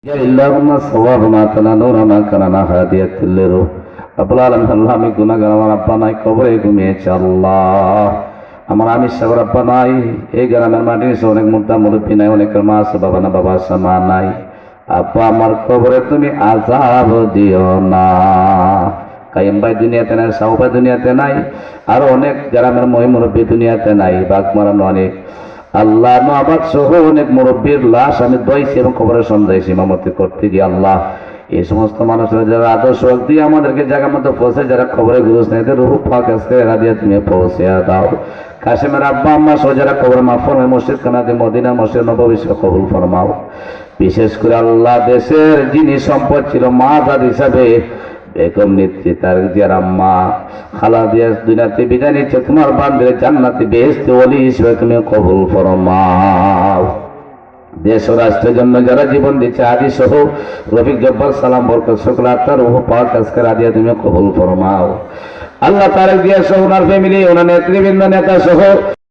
اللهم الصواب ما كان نور ما كان هادية للروح رب العالمين আল্লাহ আমি গুনাহগার আমার আব্বা নাই কবরে ঘুমিয়েছে আল্লাহ আমার আমি সাগর আব্বা নাই এই গ্রামের মাটি নিচে অনেক মুদ্রা মুরব্বী নাই অনেকের মা আছে বাবা না বাবা আছে মা নাই আব্বা আমার কবরে তুমি আযাব দিও না কাইম ভাই দুনিয়াতে নাই সাউ ভাই দুনিয়াতে নাই আর অনেক গ্রামের মুরব্বী দুনিয়াতে নাই বাঘ মারানো অনেক আল্লাহ নবাদ সহ অনেক মুরব্বীর লাশ আমি দইছি এবং খবরের সন্ধ্যায় ইমামতি করতে গিয়ে আল্লাহ এই সমস্ত মানুষের যারা আদর্শ দিয়ে আমাদেরকে জায়গার মধ্যে পৌঁছে যারা খবরে গুরুস নেই রুহু পাক আজকে রাদিয়া তুমি পৌঁছে দাও কাশেমের আব্বা আম্মা সহ যারা খবরে মাফ ফরমায় মসজিদ খানাতে মদিনা মসজিদ নববী কবুল ফরমাও বিশেষ করে আল্লাহ দেশের যিনি সম্পদ ছিল মা জাদ হিসাবে বেগম নেত্রী তার জিয়ার আম্মা খালা দিয়া দুনিয়াতে বিদায় নিচ্ছে তোমার বান্ধবে জান্নাতে বেহেশতে ওলি হিসেবে তুমি কবুল ফরমাও দেশ ও রাষ্ট্রের জন্য যারা জীবন দিচ্ছে আদি সহ রফিক জব্বার সালাম বরকত শুকর আত্মার রূহ পাক আজকে রাদিয়া তুমি কবুল ফরমাও আল্লাহ তারেক জিয়া সহ ওনার ফ্যামিলি ওনার নেতৃবৃন্দ নেতা সহ